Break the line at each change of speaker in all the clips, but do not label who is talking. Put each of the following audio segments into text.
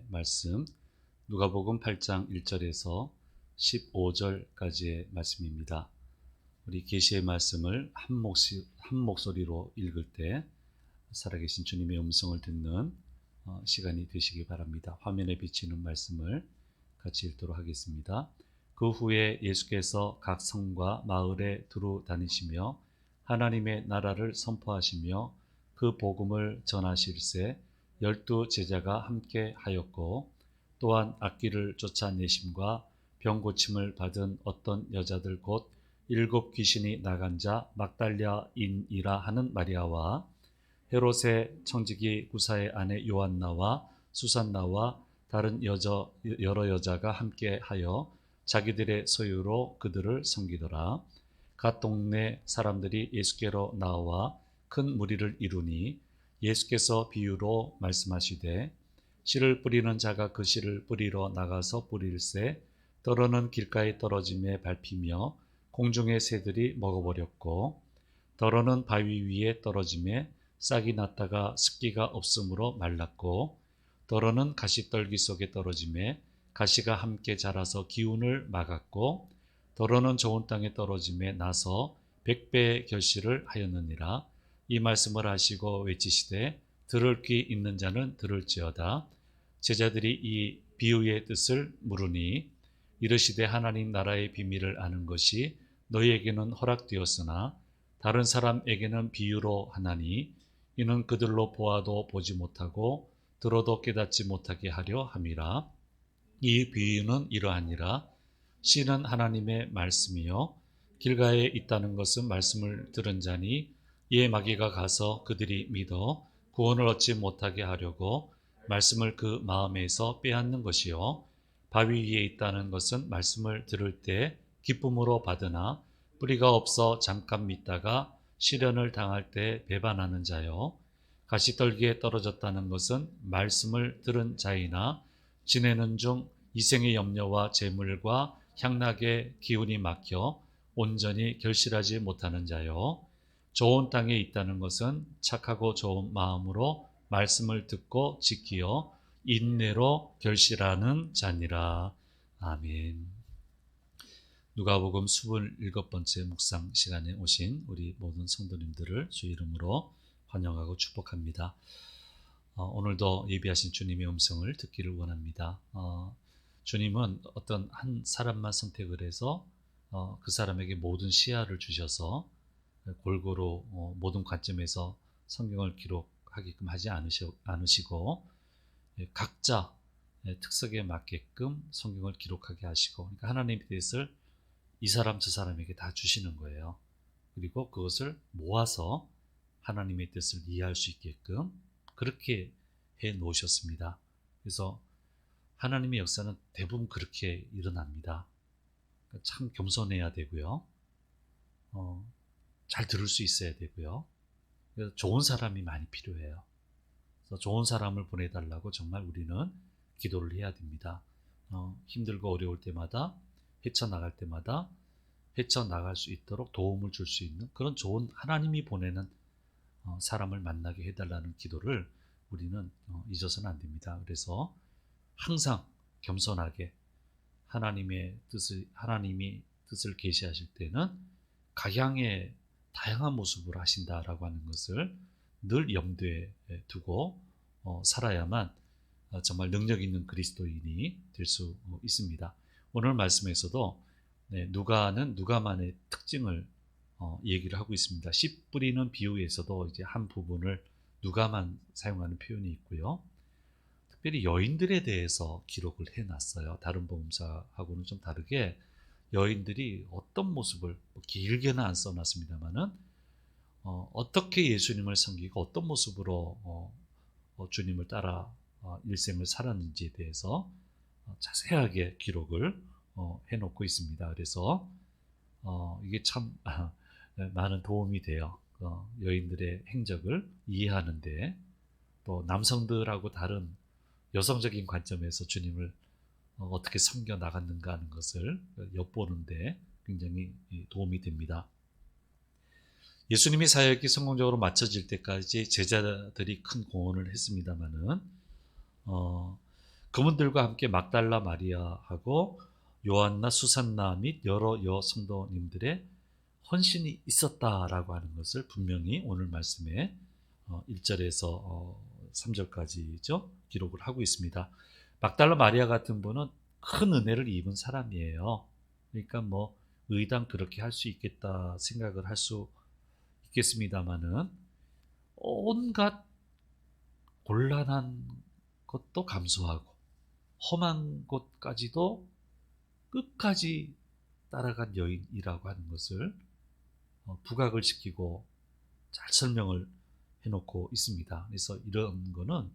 말씀 누가복음 8장 1절에서 15절까지의 말씀입니다. 우리 계시의 말씀을 한 목소리로 읽을 때 살아계신 주님의 음성을 듣는 시간이 되시기 바랍니다. 화면에 비치는 말씀을 같이 읽도록 하겠습니다. 그 후에 예수께서 각 성과 마을에 두루 다니시며 하나님의 나라를 선포하시며 그 복음을 전하실세 12 제자가 함께 하였고, 또한 악귀를 쫓아내심과 병 고침을 받은 어떤 여자들 곧 7 귀신이 나간 자 막달랴인이라 하는 마리아와 헤롯의 청지기 구사의 아내 요한나와 수산나와 다른 여러 여자가 함께 하여 자기들의 소유로 그들을 섬기더라. 각 동네 사람들이 예수께로 나와 큰 무리를 이루니 예수께서 비유로 말씀하시되 씨를 뿌리는 자가 그 씨를 뿌리러 나가서 뿌릴새 떨어는 길가에 떨어짐에 밟히며 공중의 새들이 먹어버렸고, 더러는 바위 위에 떨어짐에 싹이 났다가 습기가 없으므로 말랐고, 더러는 가시떨기 속에 떨어짐에 가시가 함께 자라서 기운을 막았고, 더러는 좋은 땅에 떨어짐에 나서 100배의 결실을 하였느니라. 이 말씀을 하시고 외치시되 들을 귀 있는 자는 들을지어다. 제자들이 이 비유의 뜻을 물으니 이르시되 하나님 나라의 비밀을 아는 것이 너희에게는 허락되었으나 다른 사람에게는 비유로 하나니 이는 그들로 보아도 보지 못하고 들어도 깨닫지 못하게 하려 함이라. 이 비유는 이러하니라. 씨는 하나님의 말씀이요 길가에 있다는 것은 말씀을 들은 자니 이에 마귀가 가서 그들이 믿어 구원을 얻지 못하게 하려고 말씀을 그 마음에서 빼앗는 것이요 바위 위에 있다는 것은 말씀을 들을 때 기쁨으로 받으나 뿌리가 없어 잠깐 믿다가 시련을 당할 때 배반하는 자요 가시떨기에 떨어졌다는 것은 말씀을 들은 자이나 지내는 중 이생의 염려와 재물과 향락의 기운이 막혀 온전히 결실하지 못하는 자요 좋은 땅에 있다는 것은 착하고 좋은 마음으로 말씀을 듣고 지키어 인내로 결실하는 자니라. 아멘. 누가복음 27번째 묵상 시간에 오신 우리 모든 성도님들을 주 이름으로 환영하고 축복합니다. 오늘도 예비하신 주님의 음성을 듣기를 원합니다. 주님은 어떤 한 사람만 선택을 해서 그 사람에게 모든 시야를 주셔서 골고루 모든 관점에서 성경을 기록하게끔 하지 않으시고 각자 특색에 맞게끔 성경을 기록하게 하시고, 그러니까 하나님의 뜻을 이 사람 저 사람에게 다 주시는 거예요. 그리고 그것을 모아서 하나님의 뜻을 이해할 수 있게끔 그렇게 해 놓으셨습니다. 그래서 하나님의 역사는 대부분 그렇게 일어납니다. 참 겸손해야 되고요. 잘 들을 수 있어야 되고요. 그래서 좋은 사람이 많이 필요해요. 그래서 좋은 사람을 보내달라고 정말 우리는 기도를 해야 됩니다. 힘들고 어려울 때마다 헤쳐나갈 때마다 헤쳐나갈 수 있도록 도움을 줄 수 있는 그런 좋은 하나님이 보내는 사람을 만나게 해달라는 기도를 우리는 잊어서는 안 됩니다. 그래서 항상 겸손하게 하나님이 뜻을 계시하실 때는 각양의 다양한 모습으로 하신다라고 하는 것을 늘 염두에 두고 살아야만 정말 능력 있는 그리스도인이 될 수 있습니다. 오늘 말씀에서도 누가는 누가만의 특징을 얘기를 하고 있습니다. 씨 뿌리는 비유에서도 이제 한 부분을 누가만 사용하는 표현이 있고요. 특별히 여인들에 대해서 기록을 해놨어요. 다른 복음서하고는 좀 다르게 여인들이 어떤 모습을 길게는 안 써놨습니다만은 어떻게 예수님을 섬기고 어떤 모습으로 주님을 따라 일생을 살았는지에 대해서 자세하게 기록을 해놓고 있습니다. 그래서 이게 참 많은 도움이 돼요. 여인들의 행적을 이해하는데, 또 남성들하고 다른 여성적인 관점에서 주님을 어떻게 섬겨 나갔는가 하는 것을 엿보는데 굉장히 도움이 됩니다. 예수님이 사역이 성공적으로 마쳐질 때까지 제자들이 큰 공헌을 했습니다마는 그분들과 함께 막달라 마리아하고 요한나, 수산나 및 여러 여성도님들의 헌신이 있었다라고 하는 것을 분명히 오늘 말씀에 1절에서 3절까지죠. 기록을 하고 있습니다. 막달라 마리아 같은 분은 큰 은혜를 입은 사람이에요. 그러니까 뭐 의당 그렇게 할 수 있겠다 생각을 할 수 있겠습니다만은 온갖 곤란한 것도 감수하고 험한 것까지도 끝까지 따라간 여인이라고 하는 것을 부각을 시키고 잘 설명을 해놓고 있습니다. 그래서 이런 거는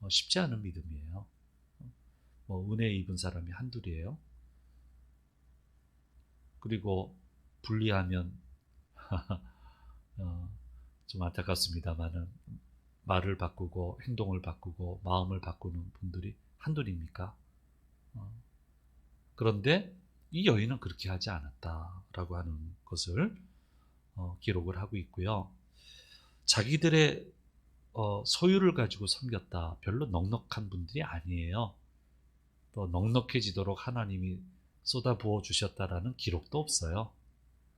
쉽지 않은 믿음이에요. 은혜 입은 사람이 한둘이에요. 그리고 분리하면 좀 안타깝습니다만은 말을 바꾸고 행동을 바꾸고 마음을 바꾸는 분들이 한둘입니까? 그런데 이 여인은 그렇게 하지 않았다라고 하는 것을 기록을 하고 있고요. 자기들의 소유를 가지고 섬겼다. 별로 넉넉한 분들이 아니에요. 또 넉넉해지도록 하나님이 쏟아부어 주셨다라는 기록도 없어요.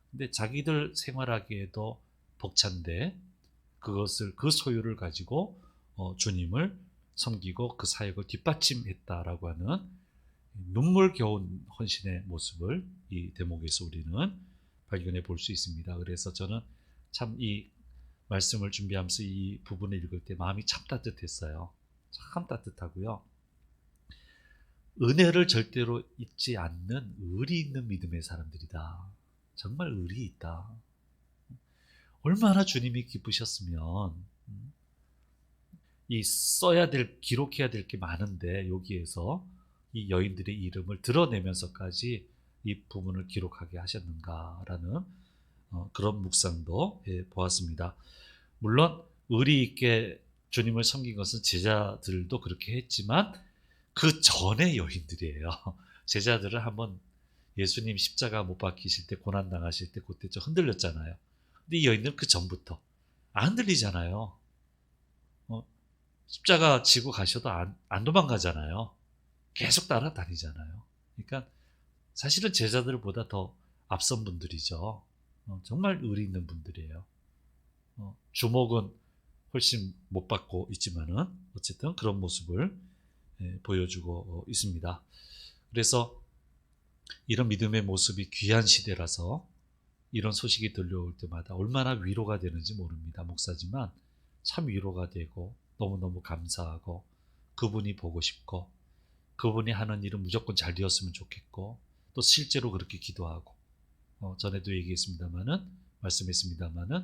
근데 자기들 생활하기에도 벅찬데 그것을 그 소유를 가지고 주님을 섬기고 그 사역을 뒷받침했다라고 하는 눈물겨운 헌신의 모습을 이 대목에서 우리는 발견해 볼 수 있습니다. 그래서 저는 참 이 말씀을 준비하면서 이 부분을 읽을 때 마음이 참 따뜻했어요. 참 따뜻하고요. 은혜를 절대로 잊지 않는 의리 있는 믿음의 사람들이다. 정말 의리 있다. 얼마나 주님이 기쁘셨으면 이 써야 될, 기록해야 될 게 많은데 여기에서 이 여인들의 이름을 드러내면서까지 이 부분을 기록하게 하셨는가라는 그런 묵상도 해 보았습니다. 물론 의리 있게 주님을 섬긴 것은 제자들도 그렇게 했지만 그 전의 여인들이에요. 제자들은 한번 예수님 십자가 못 박히실 때 고난당하실 때 그때 좀 흔들렸잖아요. 근데 이 여인들은 그 전부터 안 흔들리잖아요. 십자가 지고 가셔도 안 도망가잖아요. 계속 따라다니잖아요. 그러니까 사실은 제자들보다 더 앞선 분들이죠. 정말 의리 있는 분들이에요. 주목은 훨씬 못 받고 있지만은 어쨌든 그런 모습을 보여주고 있습니다. 그래서 이런 믿음의 모습이 귀한 시대라서 이런 소식이 들려올 때마다 얼마나 위로가 되는지 모릅니다. 목사지만 참 위로가 되고 너무너무 감사하고 그분이 보고 싶고 그분이 하는 일은 무조건 잘 되었으면 좋겠고 또 실제로 그렇게 기도하고 전에도 얘기했습니다마는 말씀했습니다마는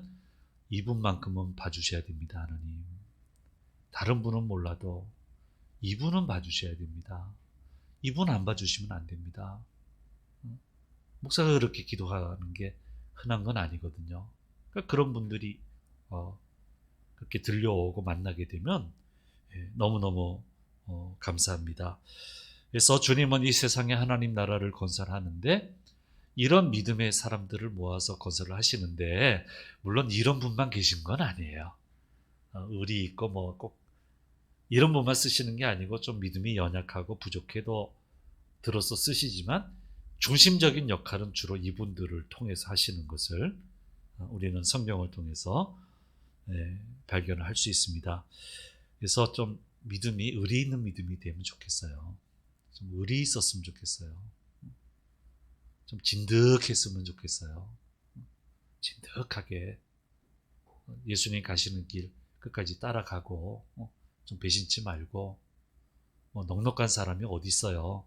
이분만큼은 봐주셔야 됩니다. 하나님. 다른 분은 몰라도 이분은 봐주셔야 됩니다. 이분 안 봐주시면 안 됩니다. 목사가 그렇게 기도하는 게 흔한 건 아니거든요. 그러니까 그런 분들이 그렇게 들려오고 만나게 되면 너무너무 감사합니다. 그래서 주님은 이 세상에 하나님 나라를 건설하는데 이런 믿음의 사람들을 모아서 건설을 하시는데 물론 이런 분만 계신 건 아니에요. 의리 있고 뭐 꼭 이런 분만 쓰시는 게 아니고 좀 믿음이 연약하고 부족해도 들어서 쓰시지만 중심적인 역할은 주로 이분들을 통해서 하시는 것을 우리는 성경을 통해서 발견을 할 수 있습니다. 그래서 좀 믿음이 의리 있는 믿음이 되면 좋겠어요. 좀 의리 있었으면 좋겠어요. 좀 진득했으면 좋겠어요. 진득하게 예수님 가시는 길 끝까지 따라가고 좀 배신치 말고 넉넉한 사람이 어디 있어요.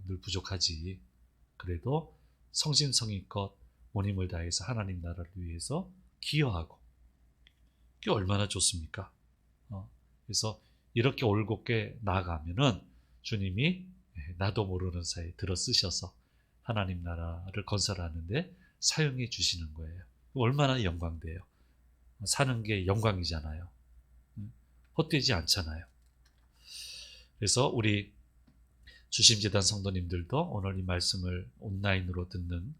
늘 부족하지. 그래도 성심성의껏 온 힘을 다해서 하나님 나라를 위해서 기여하고 그게 얼마나 좋습니까? 그래서 이렇게 올곧게 나아가면은 주님이 나도 모르는 사이에 들어 쓰셔서 하나님 나라를 건설하는데 사용해 주시는 거예요. 얼마나 영광돼요. 사는 게 영광이잖아요. 헛되지 않잖아요. 그래서 우리 주심재단 성도님들도 오늘 이 말씀을 온라인으로 듣는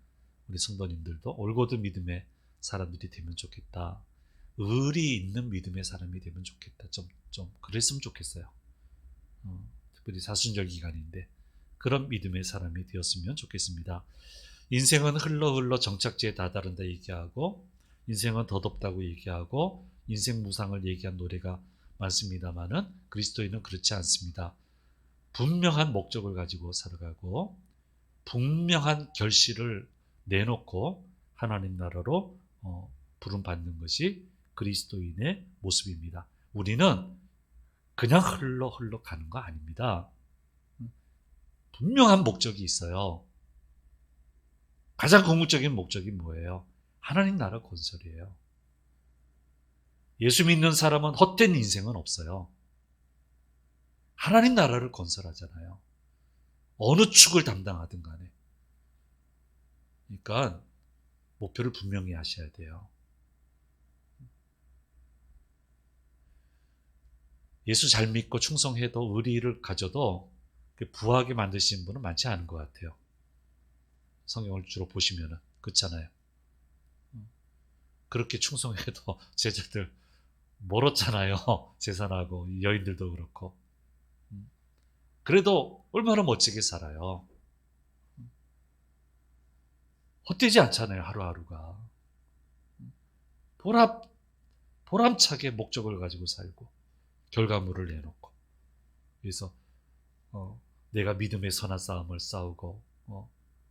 우리 성도님들도 올곧은 믿음의 사람들이 되면 좋겠다. 의리 있는 믿음의 사람이 되면 좋겠다. 좀 그랬으면 좋겠어요. 특별히 사순절 기간인데 그런 믿음의 사람이 되었으면 좋겠습니다. 인생은 흘러 정착지에 다다른다 얘기하고 인생은 덧없다고 얘기하고 인생 무상을 얘기한 노래가 많습니다만은 그리스도인은 그렇지 않습니다. 분명한 목적을 가지고 살아가고 분명한 결실을 내놓고 하나님 나라로 부름받는 것이 그리스도인의 모습입니다. 우리는 그냥 흘러 가는 거 아닙니다. 분명한 목적이 있어요. 가장 궁극적인 목적이 뭐예요? 하나님 나라 건설이에요. 예수 믿는 사람은 헛된 인생은 없어요. 하나님 나라를 건설하잖아요. 어느 축을 담당하든 간에. 그러니까 목표를 분명히 하셔야 돼요. 예수 잘 믿고 충성해도 의리를 가져도 부하게 만드시는 분은 많지 않은 것 같아요. 성경을 주로 보시면은 그렇잖아요. 그렇게 충성해도 제자들 멀었잖아요. 제사하고 여인들도 그렇고. 그래도 얼마나 멋지게 살아요. 헛되지 않잖아요. 하루하루가. 보람차게 목적을 가지고 살고 결과물을 내놓고. 그래서 내가 믿음의 선한 싸움을 싸우고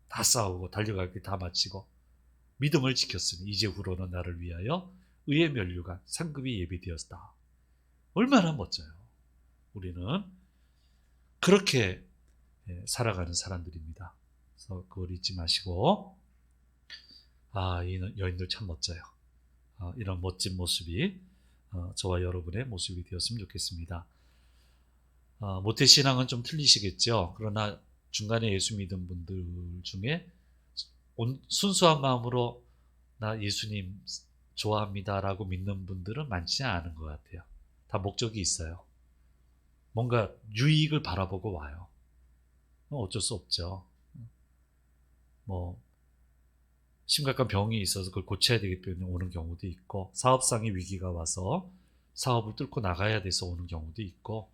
다 싸우고 달려갈 게 다 마치고 믿음을 지켰으니 이제후로는 나를 위하여 의의 면류관 상급이 예비되었다. 얼마나 멋져요. 우리는 그렇게 살아가는 사람들입니다. 그래서 그걸 잊지 마시고 이 여인들 참 멋져요. 이런 멋진 모습이 저와 여러분의 모습이 되었으면 좋겠습니다. 모태신앙은 좀 틀리시겠죠. 그러나 중간에 예수 믿은 분들 중에 순수한 마음으로 나 예수님 좋아합니다라고 믿는 분들은 많지 않은 것 같아요. 다 목적이 있어요. 뭔가 유익을 바라보고 와요. 어쩔 수 없죠. 심각한 병이 있어서 그걸 고쳐야 되기 때문에 오는 경우도 있고 사업상의 위기가 와서 사업을 뚫고 나가야 돼서 오는 경우도 있고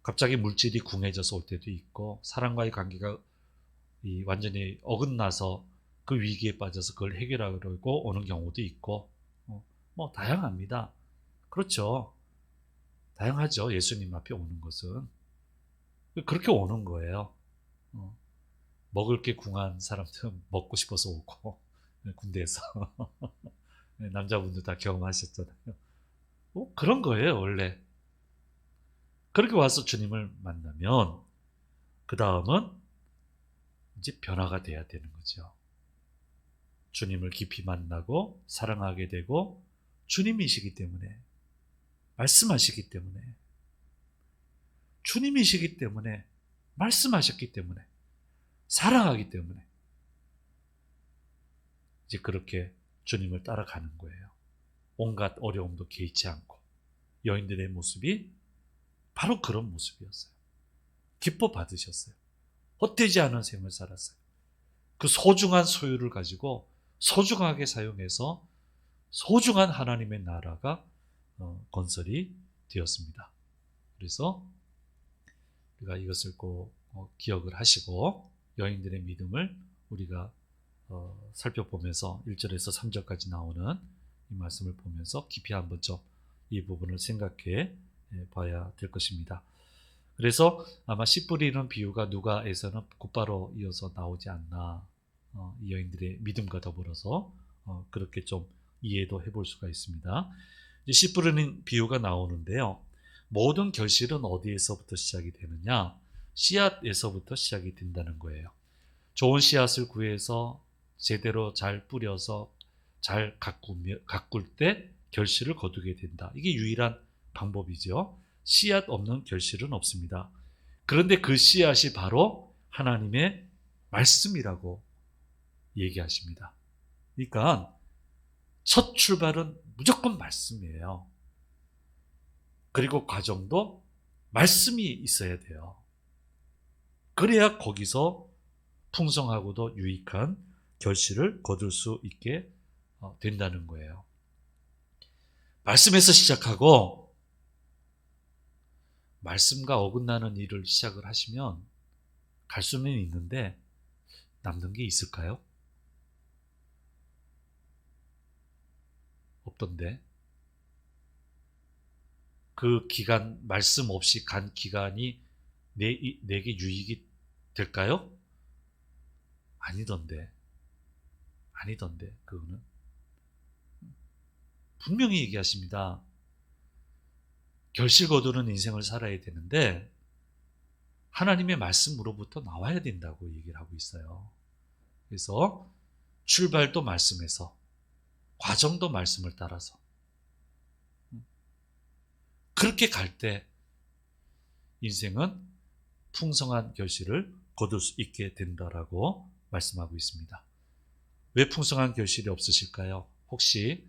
갑자기 물질이 궁해져서 올 때도 있고 사람과의 관계가 완전히 어긋나서 그 위기에 빠져서 그걸 해결하려고 오는 경우도 있고 다양합니다. 그렇죠. 다양하죠. 예수님 앞에 오는 것은. 그렇게 오는 거예요. 먹을 게 궁한 사람들은 먹고 싶어서 오고 군대에서 남자분들 다 경험하셨잖아요. 그런 거예요. 원래. 그렇게 와서 주님을 만나면 그 다음은 이제 변화가 돼야 되는 거죠. 주님을 깊이 만나고 사랑하게 되고 주님이시기 때문에 말씀하시기 때문에 주님이시기 때문에 말씀하셨기 때문에 사랑하기 때문에 이제 그렇게 주님을 따라가는 거예요. 온갖 어려움도 개의치 않고 여인들의 모습이 바로 그런 모습이었어요. 기뻐 받으셨어요. 헛되지 않은 생을 살았어요. 그 소중한 소유를 가지고 소중하게 사용해서 소중한 하나님의 나라가 건설이 되었습니다. 그래서 우리가 이것을 꼭 기억을 하시고 여인들의 믿음을 우리가 살펴보면서 1절에서 3절까지 나오는 이 말씀을 보면서 깊이 한번 좀 이 부분을 생각해 봐야 될 것입니다. 그래서 아마 씨 뿌리는 비유가 누가에서는 곧바로 이어서 나오지 않나 이 여인들의 믿음과 더불어서 그렇게 좀 이해도 해볼 수가 있습니다. 씨 뿌리는 비유가 나오는데요. 모든 결실은 어디에서부터 시작이 되느냐? 씨앗에서부터 시작이 된다는 거예요. 좋은 씨앗을 구해서 제대로 잘 뿌려서 잘 가꿀 때 결실을 거두게 된다. 이게 유일한 방법이죠. 씨앗 없는 결실은 없습니다. 그런데 그 씨앗이 바로 하나님의 말씀이라고 얘기하십니다. 그러니까 첫 출발은 무조건 말씀이에요. 그리고 과정도 말씀이 있어야 돼요. 그래야 거기서 풍성하고도 유익한 결실을 거둘 수 있게 된다는 거예요. 말씀에서 시작하고 말씀과 어긋나는 일을 시작을 하시면 갈 수는 있는데 남는 게 있을까요? 없던데. 그 기간, 말씀 없이 간 기간이 내게 유익이 될까요? 아니던데. 아니던데, 그거는. 분명히 얘기하십니다. 결실 거두는 인생을 살아야 되는데 하나님의 말씀으로부터 나와야 된다고 얘기를 하고 있어요. 그래서 출발도 말씀에서, 과정도 말씀을 따라서 그렇게 갈 때 인생은 풍성한 결실을 거둘 수 있게 된다라고 말씀하고 있습니다. 왜 풍성한 결실이 없으실까요? 혹시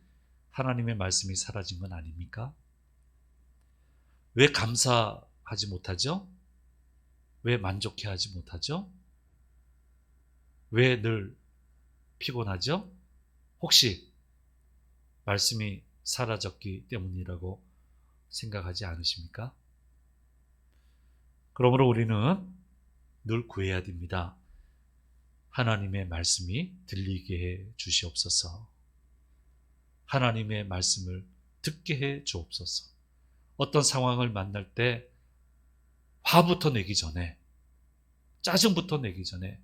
하나님의 말씀이 사라진 건 아닙니까? 왜 감사하지 못하죠? 왜 만족해하지 못하죠? 왜 늘 피곤하죠? 혹시 말씀이 사라졌기 때문이라고 생각하지 않으십니까? 그러므로 우리는 늘 구해야 됩니다. 하나님의 말씀이 들리게 해 주시옵소서. 하나님의 말씀을 듣게 해 주옵소서. 어떤 상황을 만날 때 화부터 내기 전에, 짜증부터 내기 전에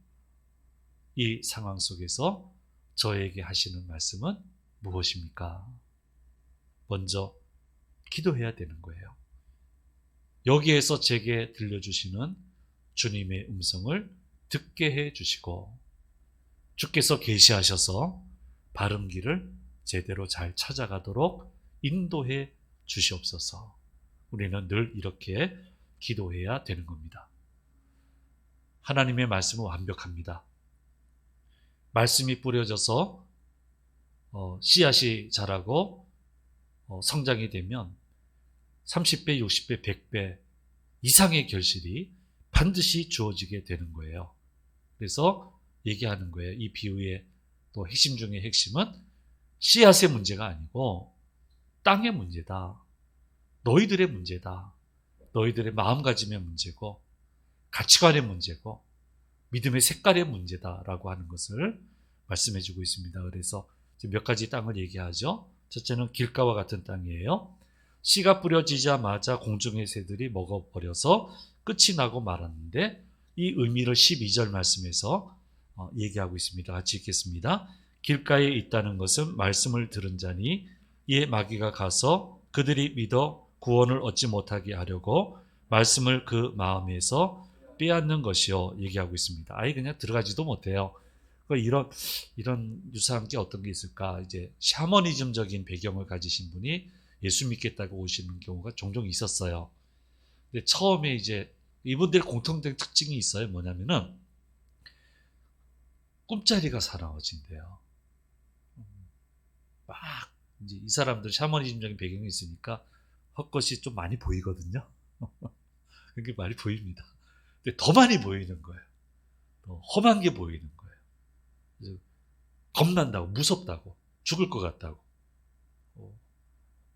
이 상황 속에서 저에게 하시는 말씀은 무엇입니까? 먼저 기도해야 되는 거예요. 여기에서 제게 들려주시는 주님의 음성을 듣게 해 주시고 주께서 계시하셔서 바른 길을 제대로 잘 찾아가도록 인도해 주시옵소서. 우리는 늘 이렇게 기도해야 되는 겁니다. 하나님의 말씀은 완벽합니다. 말씀이 뿌려져서 씨앗이 자라고 성장이 되면 30배, 60배, 100배 이상의 결실이 반드시 주어지게 되는 거예요. 그래서 얘기하는 거예요. 이 비유의 또 핵심 중의 핵심은 씨앗의 문제가 아니고 땅의 문제다. 너희들의 문제다. 너희들의 마음가짐의 문제고 가치관의 문제고 믿음의 색깔의 문제다라고 하는 것을 말씀해 주고 있습니다. 그래서 몇 가지 땅을 얘기하죠. 첫째는 길가와 같은 땅이에요. 씨가 뿌려지자마자 공중의 새들이 먹어버려서 끝이 나고 말았는데 이 의미를 12절 말씀에서 얘기하고 있습니다. 같이 읽겠습니다. 길가에 있다는 것은 말씀을 들은 자니 이에 마귀가 가서 그들이 믿어 구원을 얻지 못하게 하려고 말씀을 그 마음에서 빼앗는 것이요 얘기하고 있습니다. 아예 그냥 들어가지도 못해요. 이런 유사한 게 어떤 게 있을까? 이제 샤머니즘적인 배경을 가지신 분이 예수 믿겠다고 오시는 경우가 종종 있었어요. 근데 처음에 이제 이분들 공통된 특징이 있어요. 뭐냐면은 꿈자리가 사나워진대요. 막 이제 이 사람들 샤머니즘적인 배경이 있으니까 헛것이 좀 많이 보이거든요. 그게 많이 보입니다. 근데 더 많이 보이는 거예요. 더 험한 게 보이는 거예요. 그래서 겁난다고, 무섭다고, 죽을 것 같다고,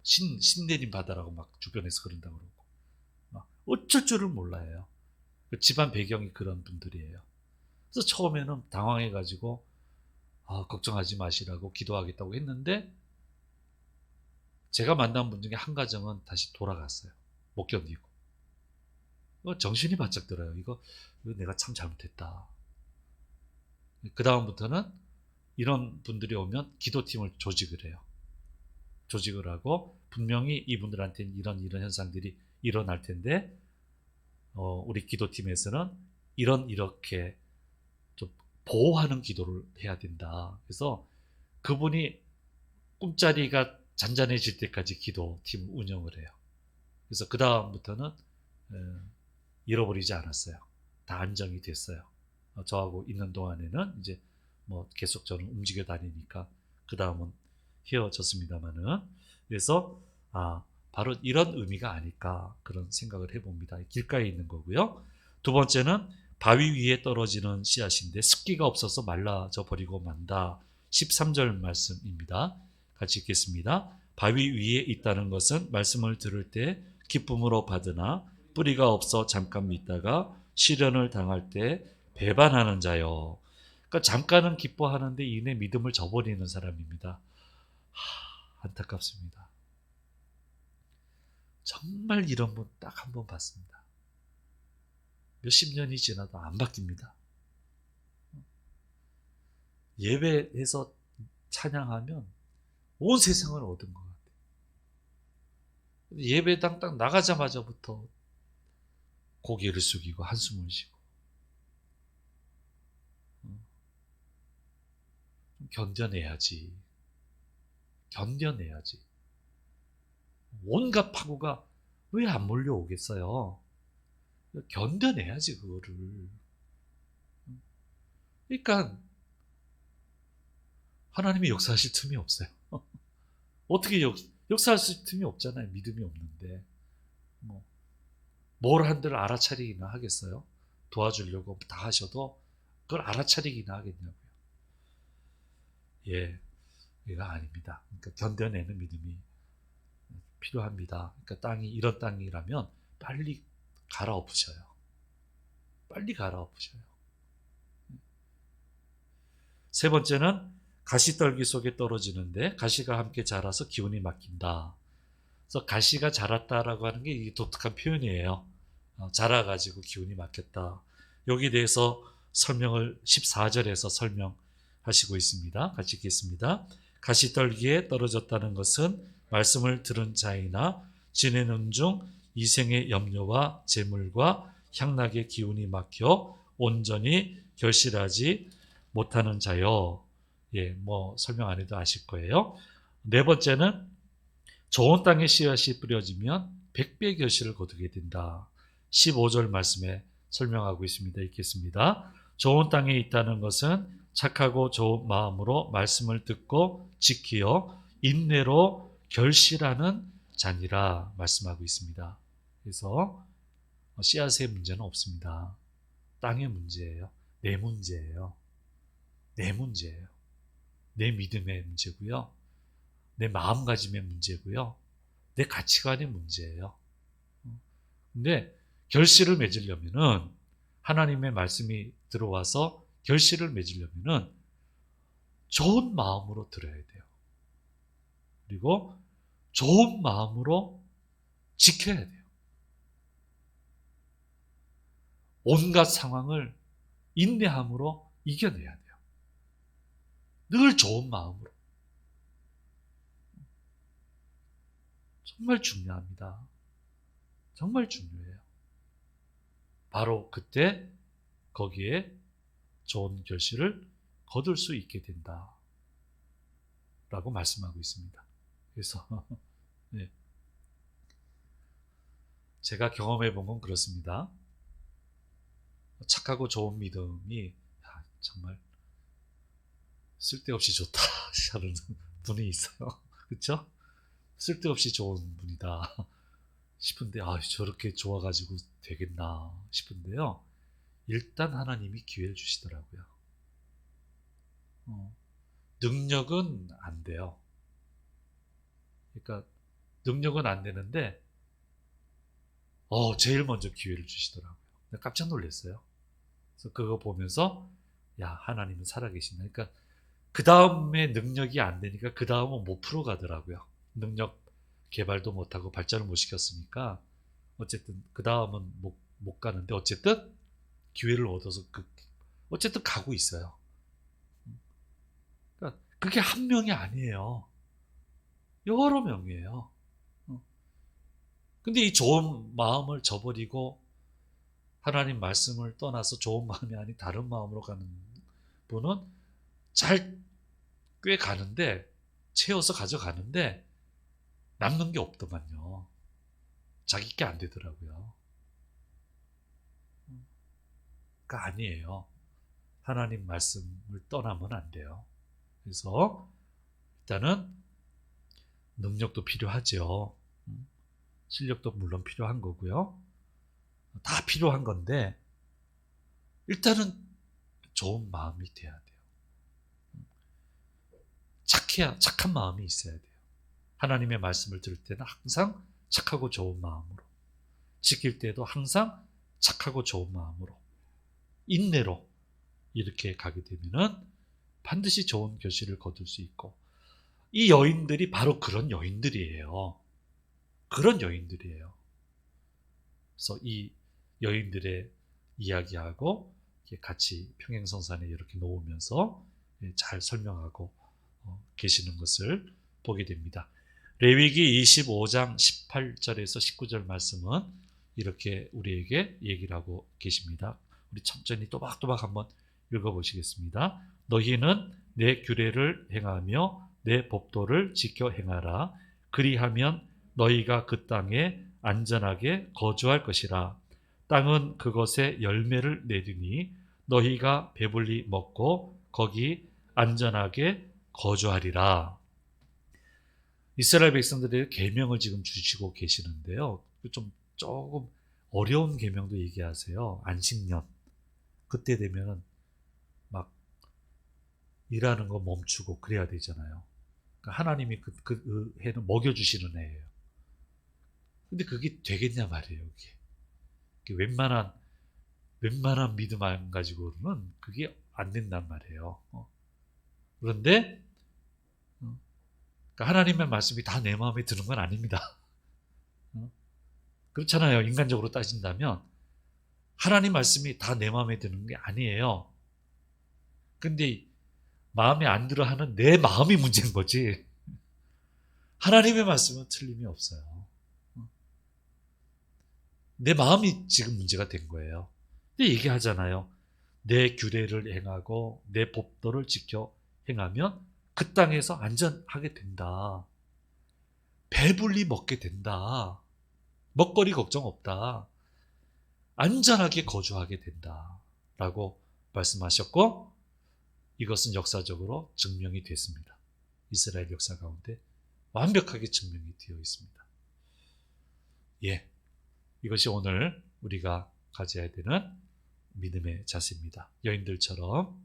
신내림 받아라고 막 주변에서 그런다고 그러고, 막 어쩔 줄을 몰라요. 집안 배경이 그런 분들이에요. 그래서 처음에는 당황해가지고, 걱정하지 마시라고 기도하겠다고 했는데, 제가 만난 분 중에 한 가정은 다시 돌아갔어요. 못 견디고. 정신이 바짝 들어요. 이거 내가 참 잘못했다. 그 다음부터는 이런 분들이 오면 기도팀을 조직을 해요. 조직을 하고 분명히 이분들한테는 이런 현상들이 일어날 텐데 우리 기도팀에서는 이렇게 좀 보호하는 기도를 해야 된다. 그래서 그분이 꿈자리가 잔잔해질 때까지 기도팀 운영을 해요. 그래서 그 다음부터는 잃어버리지 않았어요. 다 안정이 됐어요. 저하고 있는 동안에는 이제 뭐 계속 저는 움직여 다니니까 그 다음은 헤어졌습니다만은 그래서 바로 이런 의미가 아닐까 그런 생각을 해봅니다. 길가에 있는 거고요. 두 번째는 바위 위에 떨어지는 씨앗인데 습기가 없어서 말라져 버리고 만다. 13절 말씀입니다. 같이 읽겠습니다. 바위 위에 있다는 것은 말씀을 들을 때 기쁨으로 받으나 뿌리가 없어 잠깐 믿다가 시련을 당할 때 배반하는 자요. 그러니까 잠깐은 기뻐하는데 이내 믿음을 저버리는 사람입니다. 안타깝습니다. 정말 이런 분 딱 한 번 봤습니다. 몇십 년이 지나도 안 바뀝니다. 예배에서 찬양하면 온 세상을 얻은 것 같아요. 예배당 딱 나가자마자부터 고개를 숙이고 한숨을 쉬고 견뎌내야지. 견뎌내야지. 온갖 파고가 왜 안 몰려오겠어요? 견뎌내야지 그거를. 그러니까 하나님이 역사하실 틈이 없어요. 어떻게 역사하실 틈이 없잖아요. 믿음이 없는데. 뭘 한들 알아차리기나 하겠어요? 도와주려고 다 하셔도 그걸 알아차리기나 하겠냐고요. 예, 이거 아닙니다. 그러니까 견뎌내는 믿음이 필요합니다. 그러니까 땅이 이런 땅이라면 빨리 갈아엎으셔요. 빨리 갈아엎으셔요. 세 번째는 가시떨기 속에 떨어지는데 가시가 함께 자라서 기운이 막힌다. 그래서 가시가 자랐다라고 하는 게 이게 독특한 표현이에요. 자라가지고 기운이 막혔다. 여기에 대해서 설명을 14절에서 설명하시고 있습니다. 같이 읽겠습니다. 가시떨기에 떨어졌다는 것은 말씀을 들은 자이나 지내는 중 이생의 염려와 재물과 향락의 기운이 막혀 온전히 결실하지 못하는 자요. 예, 설명 안 해도 아실 거예요. 네 번째는 좋은 땅에 씨앗이 뿌려지면 100배 결실을 거두게 된다. 15절 말씀에 설명하고 있습니다. 읽겠습니다. 좋은 땅에 있다는 것은 착하고 좋은 마음으로 말씀을 듣고 지키어 인내로 결실하는 자니라 말씀하고 있습니다. 그래서 씨앗의 문제는 없습니다. 땅의 문제예요. 내 문제예요. 내 문제예요. 내 믿음의 문제고요. 내 마음가짐의 문제고요. 내 가치관의 문제예요. 근데 결실을 맺으려면은 하나님의 말씀이 들어와서 결실을 맺으려면은 좋은 마음으로 들어야 돼요. 그리고 좋은 마음으로 지켜야 돼요. 온갖 상황을 인내함으로 이겨내야 돼요. 늘 좋은 마음으로. 정말 중요합니다. 정말 중요해요. 바로 그때 거기에 좋은 결실을 거둘 수 있게 된다. 라고 말씀하고 있습니다. 그래서 네. 제가 경험해 본 건 그렇습니다. 착하고 좋은 믿음이 정말 쓸데없이 좋다 하는 분이 있어요. 그렇죠? 쓸데없이 좋은 분이다 싶은데 저렇게 좋아가지고 되겠나 싶은데요. 일단 하나님이 기회를 주시더라고요. 능력은 안 돼요. 그러니까 능력은 안 되는데 제일 먼저 기회를 주시더라고요. 깜짝 놀랐어요. 그래서 그거 보면서 하나님은 살아계신다. 그러니까 그 다음에 능력이 안 되니까 그 다음은 못 풀어가더라고요. 능력 개발도 못하고 발전을 못 시켰으니까 어쨌든 그 다음은 못 가는데 어쨌든 기회를 얻어서 어쨌든 가고 있어요. 그러니까 그게 한 명이 아니에요. 여러 명이에요. 근데 이 좋은 마음을 저버리고 하나님 말씀을 떠나서 좋은 마음이 아닌 다른 마음으로 가는 분은 꽤 가는데 채워서 가져가는데 남는 게 없더만요. 자기 게 안 되더라고요. 그러니까 아니에요. 하나님 말씀을 떠나면 안 돼요. 그래서 일단은 능력도 필요하죠. 실력도 물론 필요한 거고요. 다 필요한 건데 일단은 좋은 마음이 돼야 돼요. 착한 마음이 있어야 돼요. 하나님의 말씀을 들을 때는 항상 착하고 좋은 마음으로
지킬 때도 항상 착하고 좋은 마음으로, 인내로 이렇게 가게 되면은 반드시 좋은 결실을 거둘 수 있고, 이 여인들이 바로 그런 여인들이에요. 그런 여인들이에요. 그래서 이 여인들의 이야기하고 같이 평행선산에 이렇게 놓으면서 잘 설명하고 계시는 것을 보게 됩니다. 레위기 25장 18절에서 19절 말씀은 이렇게 우리에게 얘기를 하고 계십니다. 우리 천천히 또박또박 한번 읽어보시겠습니다. 너희는 내 규례를 행하며 내 법도를 지켜 행하라. 그리하면 너희가 그 땅에 안전하게 거주할 것이라. 땅은 그것에 열매를 내리니 너희가 배불리 먹고 거기 안전하게 거주하리라. 이스라엘 백성들에게 계명을 지금 주시고 계시는데요. 조금 어려운 계명도 얘기하세요. 안식년. 그때 되면은 막 일하는 거 멈추고 그래야 되잖아요. 그러니까 하나님이 그 해는 먹여주시는 해예요. 근데 그게 되겠냐 말이에요. 그게 웬만한 믿음 안 가지고는 그게 안 된단 말이에요. 그런데 그러니까 하나님의 말씀이 다 내 마음에 드는 건 아닙니다. 그렇잖아요. 인간적으로 따진다면 하나님 말씀이 다 내 마음에 드는 게 아니에요. 근데 마음에 안 들어 하는 내 마음이 문제인 거지. 하나님의 말씀은 틀림이 없어요. 내 마음이 지금 문제가 된 거예요. 근데 얘기하잖아요. 내 규례를 행하고 내 법도를 지켜 행하면 그 땅에서 안전하게 된다. 배불리 먹게 된다. 먹거리 걱정 없다. 안전하게 거주하게 된다. 라고 말씀하셨고, 이것은 역사적으로 증명이 됐습니다. 이스라엘 역사 가운데 완벽하게 증명이 되어 있습니다. 예, 이것이 오늘 우리가 가져야 되는 믿음의 자세입니다. 여인들처럼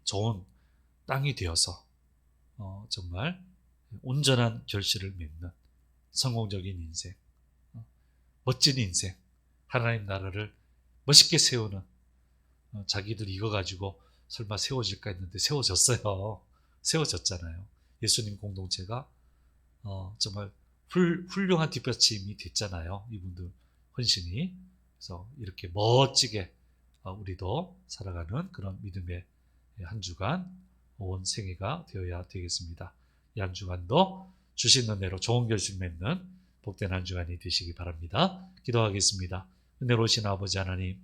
좋은 땅이 되어서 정말 온전한 결실을 맺는 성공적인 인생, 멋진 인생, 하나님 나라를 멋있게 세우는, 자기들 이거 가지고 설마 세워질까 했는데 세워졌어요. 세워졌잖아요. 예수님 공동체가 정말 훌륭한 뒷받침이 됐잖아요. 이분들 헌신이. 그래서 이렇게 멋지게 우리도 살아가는 그런 믿음의 한 주간, 온 생애가 되어야 되겠습니다. 이 한 주간도 주신 은혜로 좋은 결실 맺는 복된 한 주간이 되시기 바랍니다. 기도하겠습니다. 은혜로우신 아버지 하나님,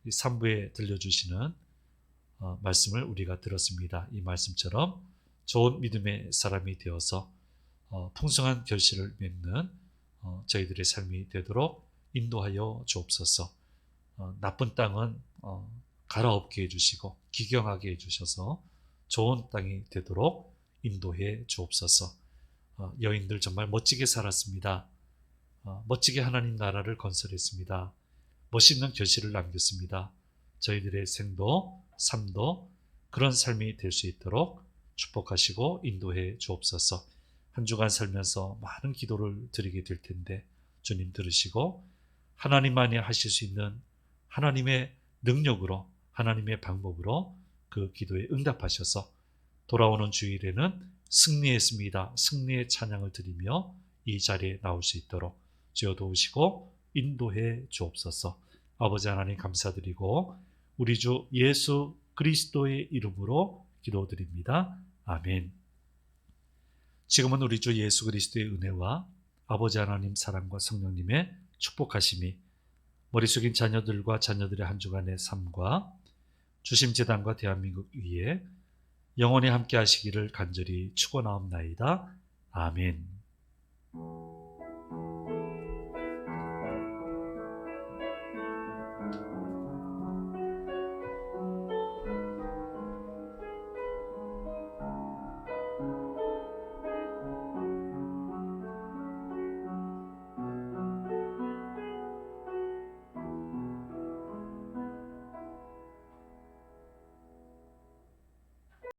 3부에 들려주시는 말씀을 우리가 들었습니다. 이 말씀처럼 좋은 믿음의 사람이 되어서 풍성한 결실을 맺는 저희들의 삶이 되도록 인도하여 주옵소서. 나쁜 땅은 갈아엎게 해주시고 기경하게 해주셔서 좋은 땅이 되도록 인도해 주옵소서. 여인들 정말 멋지게 살았습니다. 멋지게 하나님 나라를 건설했습니다. 멋있는 결실을 남겼습니다. 저희들의 생도 삶도 그런 삶이 될 수 있도록 축복하시고 인도해 주옵소서. 한 주간 살면서 많은 기도를 드리게 될 텐데 주님 들으시고 하나님만이 하실 수 있는 하나님의 능력으로, 하나님의 방법으로 그 기도에 응답하셔서 돌아오는 주일에는 승리했습니다. 승리의 찬양을 드리며 이 자리에 나올 수 있도록 주여 도우시고 인도해 주옵소서. 아버지 하나님 감사드리고 우리 주 예수 그리스도의 이름으로 기도드립니다. 아멘. 지금은 우리 주 예수 그리스도의 은혜와 아버지 하나님 사랑과 성령님의 축복하심이 머리 숙인 자녀들과 자녀들의 한 주간의 삶과 주심재단과 대한민국 위에 영원히 함께 하시기를 간절히 축원하옵나이다. 아멘.